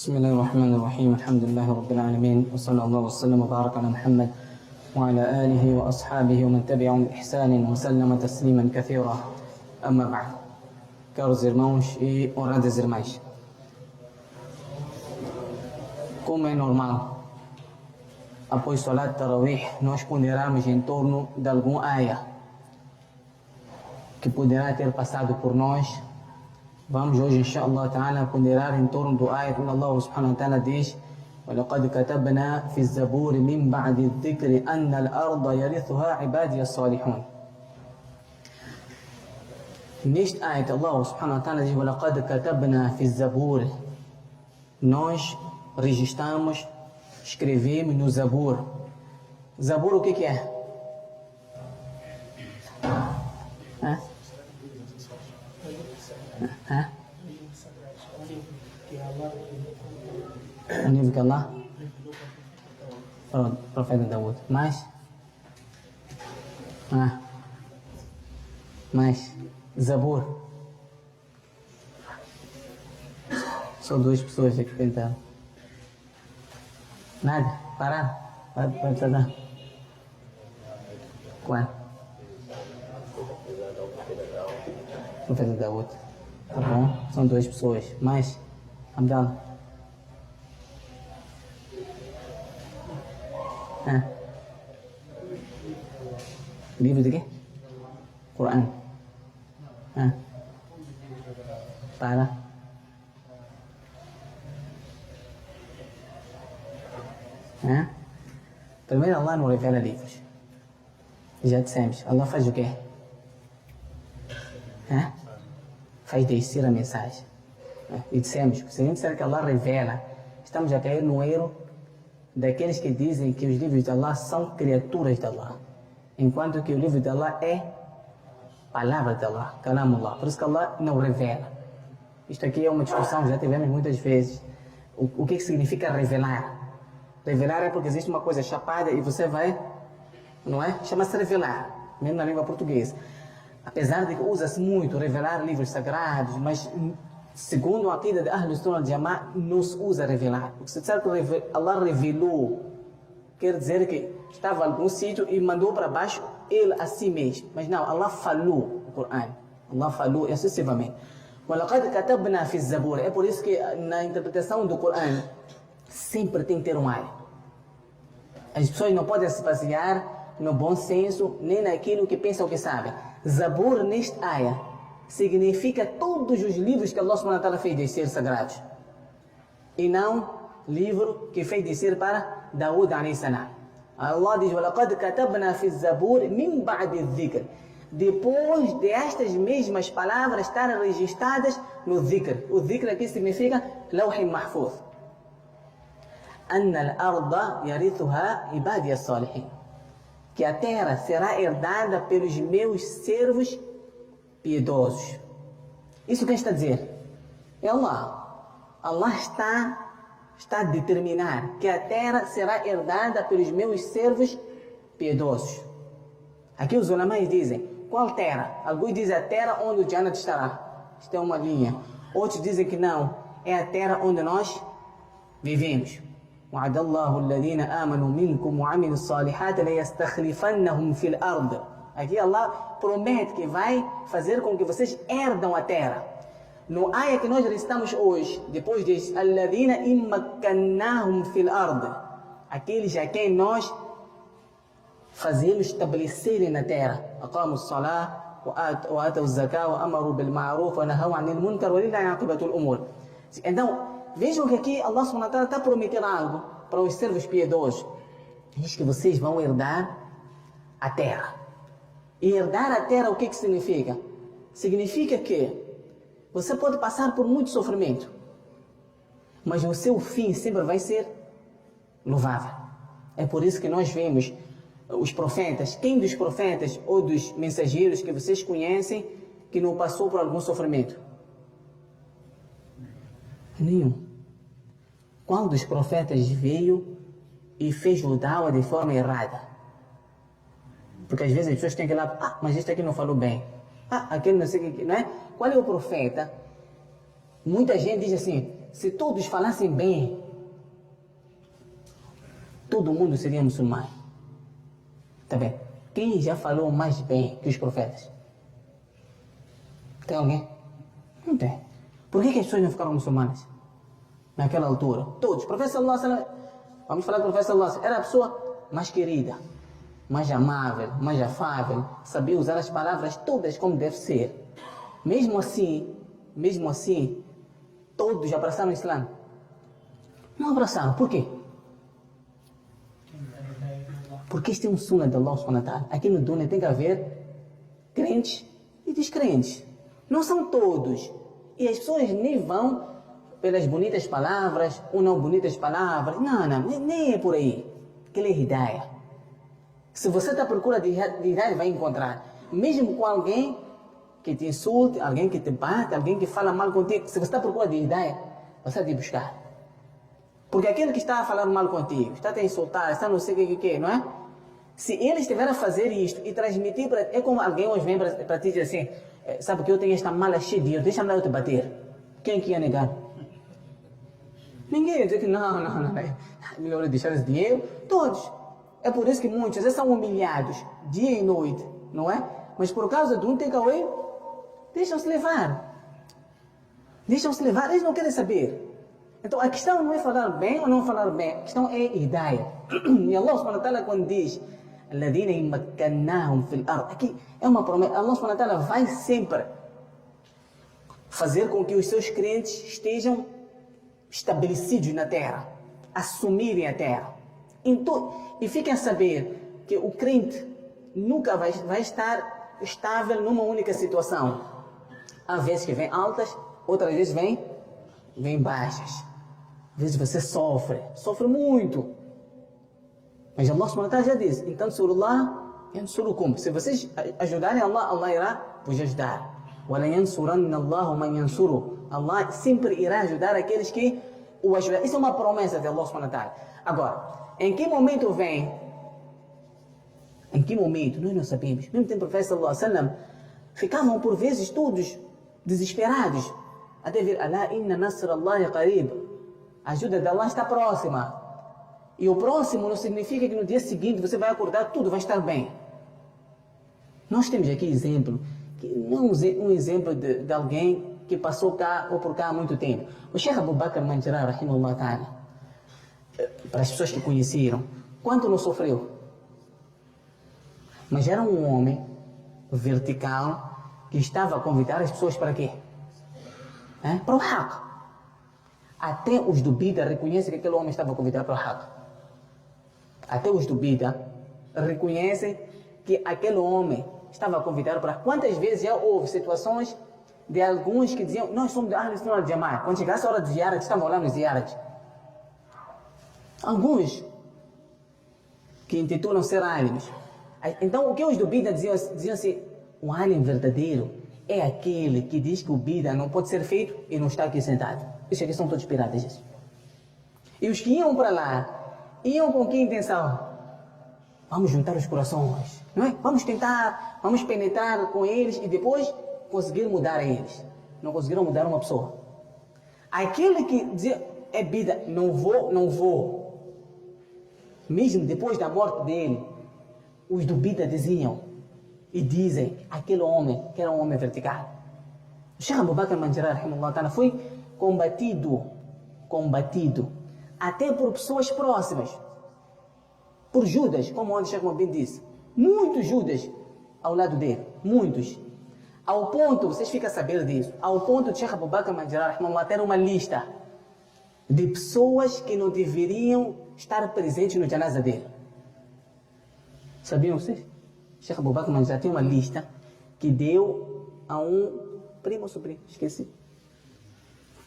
بسم الله الرحمن الرحيم الحمد لله رب العالمين وصلى الله وسلم وبارك على محمد وعلى آله وأصحابه ومن تبعهم بإحسان وسلم تسليما كثيرا أما بعد. Caros irmãos e honradas irmãs, como é normal, após Salat Tarawih, nós ponderamos em torno de algum ayah que poderá ter passado por nós. Vamos hoje, inshallah ta'ala, ponderar em torno do ayah quando Allah subhanahu wa ta'ala diz: وَلَقَدْ كَتَبْنَا فِي الزَّبُورِ مِنْ بَعْدِ الذِّكْرِ أَنَّ الْأَرْضَ يَرِثُهَا عِبَادِيَ الصَّالِحُونَ. Neste ayat, Allah subhanahu wa ta'ala diz: وَلَقَدْ كَتَبْنَا فِي الزَّبُورِ. Nós registramos, escrevemos no Zabur. Zabur o que é? O livro que Allah? Pronto, profeta Daud. Mais? Mais? Zabur. Só duas pessoas aqui tentaram. Nada? Pararam? Vai dar. Qual? Profeta Daud. Tá bom? São duas pessoas. Mais? Abdallah. Livro de quê? Quran. Para. Primeiro, Allah não revela livros. Já dissemos. Allah faz o quê? Faz descer a mensagem. E dissemos, se a gente disser que Allah revela, estamos a cair no erro daqueles que dizem que os livros de Allah são criaturas de Allah, enquanto que o livro de Allah é palavra de Allah, kalamullah. Por isso que Allah não revela. Isto aqui é uma discussão que já tivemos muitas vezes. O que significa revelar? Revelar é porque existe uma coisa chapada e você vai, não é? Chama-se revelar, mesmo na língua portuguesa. Apesar de que usa-se muito revelar livros sagrados, mas segundo a aqida de Ahlus Sunnah wal Jama'ah, não se usa revelar. Porque se disser que Allah revelou, quer dizer que estava em algum sítio e mandou para baixo ele a si mesmo. Mas não, Allah falou no Coran. Allah falou excessivamente. وَلَقَدْ كَتَبْنَا فِي الزَّبُورِ. É por isso que na interpretação do Coran sempre tem que ter um ayah. As pessoas não podem se basear no bom senso, nem naquilo que pensam que sabem. Zabur, neste ayah, significa todos os livros que Allah subhanahu wa ta'ala fez descer sagrados. E não livro que fez descer para Daud alayhi salam. Allah diz: وَلَقَدْ كَتَبْنَا فِي الزَّبُورِ مِنْ بَعْدِ الذِّكْرِ. Depois destas mesmas palavras estarem registradas no dhikr. O dhikr aqui significa Lawh Mahfuz. أَنَّ الْأَرْضَ يَرِثُهَا عِبَادِيَ الصَّالِحِينَ. Que a terra será herdada pelos meus servos piedosos. Isso quem está a dizer? É Allah. Allah está a determinar que a terra será herdada pelos meus servos piedosos. Aqui os ulamais dizem, qual terra? Alguns dizem a terra onde o Jannat estará. Isto é uma linha. Outros dizem que não, é a terra onde nós vivemos. وعد الله الذين آمنوا منكم وعملوا الصالحات ليستخلفنهم في الأرض. Aqui Allah promete que vai fazer com que vocês herdam a terra. No ayah que nós recitamos hoje, depois diz الذين إن مكناهم في الأرض. Aqueles a quem nós fazemos estabelecerem na terra. أقاموا الصلاة وآتوا الزكاة وأمروا بالمعروف ونهوا عن المنكر ولله عاقبة الأمور. Então, vejam que aqui Allah subhanahu wa ta'ala está prometendo algo para os servos piedosos. Diz que vocês vão herdar a terra. E herdar a terra o que significa? Significa que você pode passar por muito sofrimento, mas o seu fim sempre vai ser louvável. É por isso que nós vemos os profetas, quem dos profetas ou dos mensageiros que vocês conhecem que não passou por algum sofrimento? Nenhum. Qual dos profetas veio e fez o dawa de forma errada? Porque às vezes as pessoas têm que ir lá, mas este aqui não falou bem. Aquele não sei o que, não é? Qual é o profeta? Muita gente diz assim, se todos falassem bem, todo mundo seria muçulmano. Tá bem? Quem já falou mais bem que os profetas? Tem alguém? Não tem. Por que as pessoas não ficaram muçulmanas? Naquela altura. Todos. O profeta sallallahu alaihi wasallam, vamos falar do profeta sallallahu alaihi wasallam, era a pessoa mais querida, mais amável, mais afável, sabia usar as palavras todas como deve ser. Mesmo assim, todos abraçaram o Islã. Não abraçaram. Por quê? Porque este é um sunnah de Allah subhanahu wa ta'ala. Aqui no dunya tem que haver crentes e descrentes. Não são todos. E as pessoas nem vão pelas bonitas palavras ou não bonitas palavras. Não, nem é por aí. Aquilo é hidayah. Se você está à procura de hidayah, vai encontrar. Mesmo com alguém que te insulte, alguém que te bate, alguém que fala mal contigo. Se você está à procura de hidayah, você vai te buscar. Porque aquele que está a falar mal contigo, está a te insultar, está não sei o que, não é? Se ele estiver a fazer isto e transmitir para... É como alguém hoje vem para ti e diz assim, sabe que eu tenho esta mala cheia de dinheiro, deixa-me lá eu te bater. Quem que ia negar? Ninguém ia dizer que não, melhor deixar esse dinheiro. Todos. É por isso que muitos às vezes são humilhados, dia e noite, não é? Mas por causa de um takeaway, deixam-se levar. Deixam-se levar, eles não querem saber. Então a questão não é falar bem ou não falar bem, a questão é hidayah. E Allah subhanahu wa ta'ala quando diz الذين يمكناهم في الأرض, aqui é uma promessa. Allah subhanahu wa ta'ala vai sempre fazer com que os seus crentes estejam estabelecidos na terra, assumirem a terra. Então, e fiquem a saber que o crente nunca vai estar estável numa única situação. Há vezes que vem altas, outras vezes vem baixas. Às vezes você sofre muito. Mas Allah subhanahu wa ta'ala já disse, então surullah yansurukum. Se vocês ajudarem Allah, Allah irá vos ajudar. وَلَا يَنْصُرَنَّ اللَّهُ مَنْ يَنْصُرُ. Allah sempre irá ajudar aqueles que o ajudam. Isso é uma promessa de Allah subhanahu wa ta'ala. Agora, em que momento vem? Em que momento? Nós não sabemos. Mesmo tempo o profeta sallallahu alaihi wasallam ficavam por vezes todos desesperados. Até vir, Alá inna nasrallahi qarib. A ajuda de Allah está próxima. E o próximo não significa que no dia seguinte você vai acordar, tudo vai estar bem. Nós temos aqui exemplo, que não um exemplo de alguém que passou cá ou por cá há muito tempo. O Sheikh Abu Bakr Manjara, rahimahullah ta'ala, para as pessoas que conheceram, quanto não sofreu? Mas era um homem vertical que estava a convidar as pessoas para quê? Para o haq. Até os do Bida reconhecem que aquele homem estava a convidar para o haq. Até os do Bida reconhecem que aquele homem estava a convidar para... Quantas vezes já houve situações de alguns que diziam, nós somos de Ahl Sunnah wal Jama'ah. Quando chegasse a hora dos ziyarat, estavam lá nos ziyarat. Alguns que intitulam ser alims. Então o que os do Bida diziam assim, um alim verdadeiro é aquele que diz que o Bida não pode ser feito e não está aqui sentado. Isso aqui são todos piratas. E os que iam para lá, iam com que intenção? Vamos juntar os corações, não é? Vamos tentar, vamos penetrar com eles e depois conseguir mudar eles. Não conseguiram mudar uma pessoa. Aquele que dizia, é Bida, não vou. Mesmo depois da morte dele, os do Bida diziam e dizem, aquele homem, que era um homem vertical. O Sheikh Abu Bakr Manjara, rahimahullah ta'ala, foi combatido, até por pessoas próximas, por Judas, como onde Sheikh Mubin disse, muitos Judas ao lado dele, muitos. Ao ponto, vocês ficam a saber disso, ao ponto de Sheikh Abu Bakr Manjara, rahimahullah, ter uma lista de pessoas que não deveriam estar presentes no janaza dele. Sabiam vocês? Sheikh Abu Bakr Manjara tem uma lista que deu a um primo ou sobrinho, esqueci.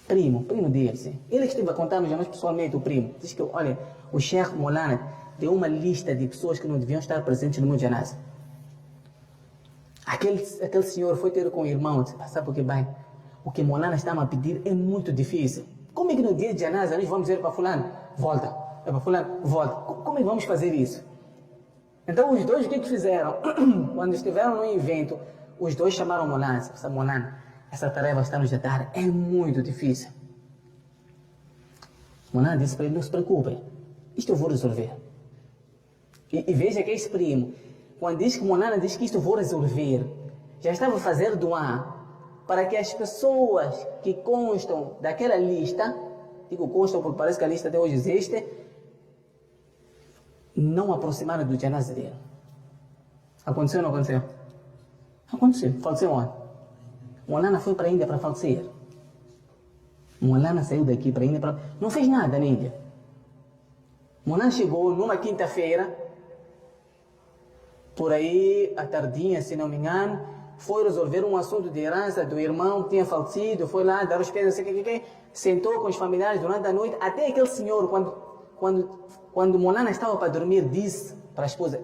Primo dele, sim. Ele que esteve a contar-nos a nós pessoalmente, o primo. Diz que, olha, o Sheikh Molana deu uma lista de pessoas que não deviam estar presentes no meu janaza. Aquele senhor foi ter com o irmão, disse, sabe por que bem? O que Molana está a pedir é muito difícil. Como é que no dia de janaza nós vamos dizer para fulano, volta, para fulano, volta. Como é que vamos fazer isso? Então os dois o que fizeram? Quando estiveram no evento, os dois chamaram Molana, Molana, essa tarefa está nos a dar, é muito difícil. Monana disse para ele, não se preocupe, isto eu vou resolver. E veja que esse primo, quando diz que Monana diz que isto eu vou resolver, já estava a fazer doar para que as pessoas que constam daquela lista, digo constam porque parece que a lista até hoje existe, não aproximaram do janazá dele. Aconteceu ou não aconteceu? Aconteceu. Faleceu onde? Monana foi para a Índia para falecer. Monana saiu daqui para a Índia não fez nada na Índia. Monana chegou numa quinta-feira, por aí, à tardinha, se não me engano, foi resolver um assunto de herança do irmão que tinha falecido, foi lá dar os pés, não sei o que, sentou com os familiares durante a noite, até aquele senhor, quando Monana estava para dormir, disse para a esposa,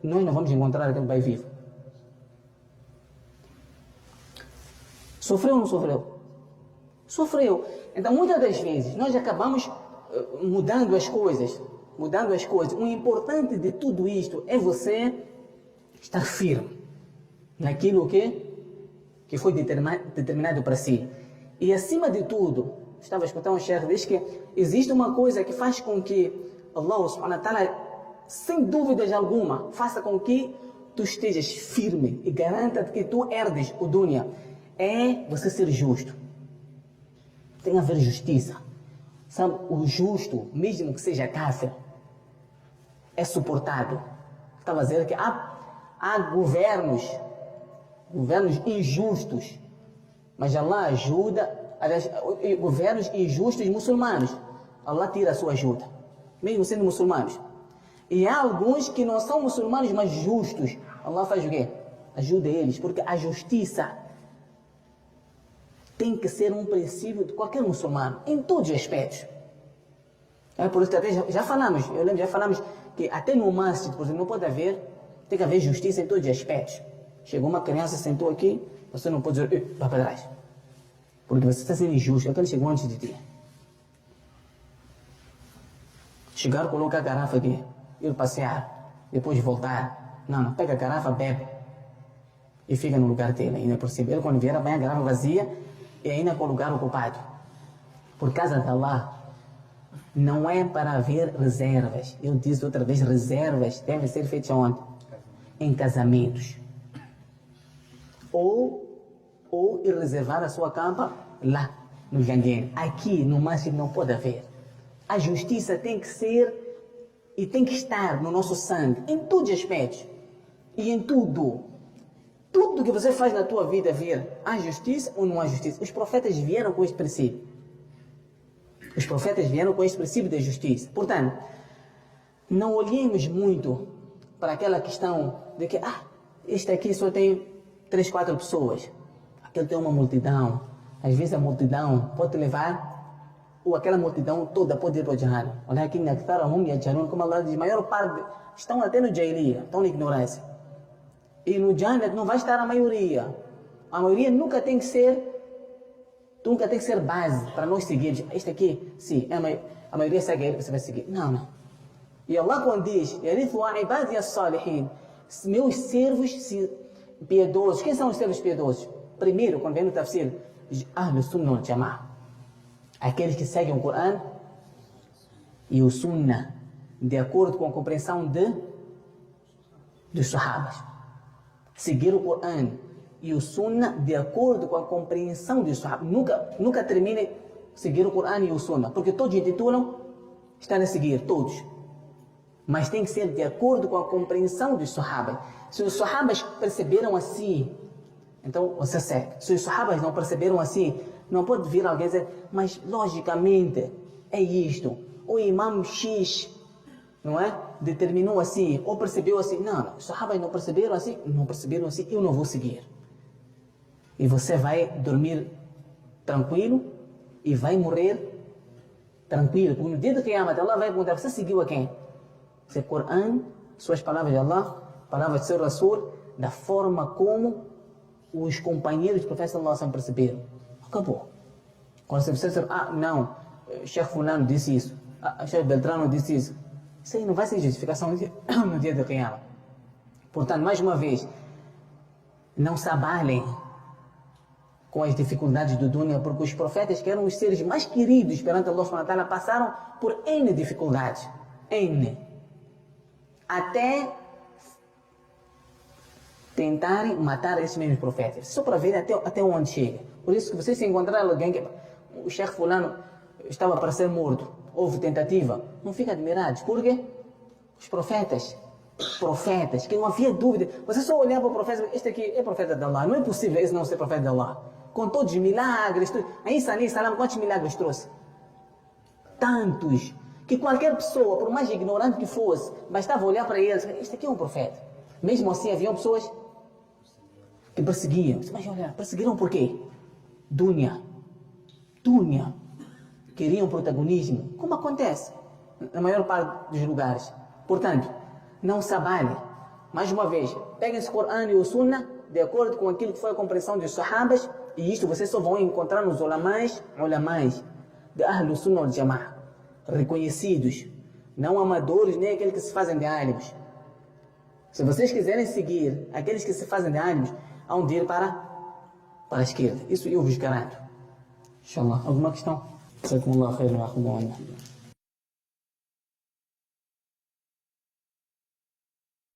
nós não vamos encontrar aquele pai vivo. Sofreu ou não sofreu? Sofreu. Então, muitas das vezes, nós acabamos mudando as coisas. O importante de tudo isto é você estar firme naquilo que foi determinado para si. E, acima de tudo, estava escutando um chefe, diz que existe uma coisa que faz com que Allah subhanahu wa ta'ala, sem dúvidas alguma, faça com que tu estejas firme e garanta que tu herdes o dunya. É você ser justo. Tem a haver justiça. Sabe, o justo, mesmo que seja kafir, é suportado. Estava a dizer que há governos injustos, mas Allah ajuda, governos injustos muçulmanos. Allah tira a sua ajuda, mesmo sendo muçulmanos. E há alguns que não são muçulmanos, mas justos. Allah faz o quê? Ajuda eles, porque a justiça tem que ser um princípio de qualquer muçulmano, em todos os aspectos. É por isso que até já falamos, eu lembro, já falamos que até no masjid, por exemplo, não pode haver, tem que haver justiça em todos os aspectos. Chegou uma criança, sentou aqui, você não pode dizer, vai para trás. Porque você está sendo injusto, aquele chegou antes de ti. Chegar, colocar a garrafa aqui, ir passear, depois voltar. Não, pega a garrafa, bebe. E fica no lugar dele, ainda por cima. Ele quando vier, vai a garrafa vazia e ainda com o lugar ocupado. Por causa de Allah, não é para haver reservas. Eu disse outra vez, reservas devem ser feitas onde? Em casamentos. Ou ir reservar a sua campa lá, no jangueiro. Aqui, no masjid, não pode haver. A justiça tem que ser e tem que estar no nosso sangue, em todos os aspectos. E em tudo. Tudo que você faz na tua vida, ver, há justiça ou não há justiça? Os profetas vieram com este princípio. Os profetas vieram com este princípio da justiça. Portanto, não olhemos muito para aquela questão de que, este aqui só tem 3, 4 pessoas. Aquele tem uma multidão. Às vezes a multidão pode levar, ou aquela multidão toda pode ir para o Jahannam. Olha aqui, como Allah diz, a maior parte estão até no Jahiliya, estão na ignorância. E no Jannat não vai estar a maioria. A maioria nunca tem que ser base para nós seguirmos. Este aqui, sim, a maioria segue ele, você vai seguir. Não. E Allah quando diz, meus servos piedosos. Quem são os servos piedosos? Primeiro, quando vem no tafsir, Ahlus Sunnah wal Jama'ah. Aqueles que seguem o Corão e o Sunnah, de acordo com a compreensão dos Sahabas. Seguir o Corão e o Sunnah de acordo com a compreensão dos Sahabas. Nunca termine seguir o Corão e o Sunnah, porque todos intitulam estar a seguir, todos. Mas tem que ser de acordo com a compreensão dos Sahabas. Se os Sahabas perceberam assim, então você segue. Se os Sahabas não perceberam assim, não pode vir alguém dizer, mas logicamente é isto. O Imam X, não é? Determinou assim, ou percebeu assim. Não, os Sahabas não perceberam assim, eu não vou seguir. E você vai dormir tranquilo e vai morrer tranquilo. Porque no dia do Qiyamah, Allah vai perguntar, você seguiu a quem? Se Corão, suas palavras de Allah, palavras de seu Rasul, da forma como os companheiros do profeta sallallahu alaihi wasallam perceberam. Acabou. Quando você dizer, não, Sheikh Fulano disse isso, Sheikh Beltrano disse isso. Isso aí não vai ser justificação no dia do Qiyamah. Portanto, mais uma vez, não se abalem com as dificuldades do dunya, porque os profetas, que eram os seres mais queridos perante Allah subhanahu wa ta'ala, passaram por N dificuldades. N. Até tentarem matar esses mesmos profetas. Só para ver até onde chega. Por isso que vocês se encontrarem alguém que o Sheikh fulano estava para ser morto, houve tentativa, não fiquem admirados. Por quê? Os profetas, que não havia dúvida. Você só olhar para o profeta, este aqui é profeta de Allah. Não é possível esse não ser profeta de Allah. Com todos os milagres, a Isa alayhi salam, quantos milagres trouxe? Tantos, que qualquer pessoa, por mais ignorante que fosse, bastava olhar para eles, este aqui é um profeta. Mesmo assim, haviam pessoas que perseguiam. Mas olha, perseguiram por quê? Dunya. Queriam protagonismo, como acontece na maior parte dos lugares. Portanto, não se abale. Mais uma vez, peguem-se o Corão e o Sunnah de acordo com aquilo que foi a compreensão dos Sahabas, e isto vocês só vão encontrar nos ulamais de Ahlul Sunnah wal Jama'ah, reconhecidos, não amadores, nem aqueles que se fazem de ánimos. Se vocês quiserem seguir aqueles que se fazem de ânimos, hão de ir para a esquerda. Isso eu vos garanto. Inshallah. Alguma questão? Jazakumullahu khairan wa akhudhu anna.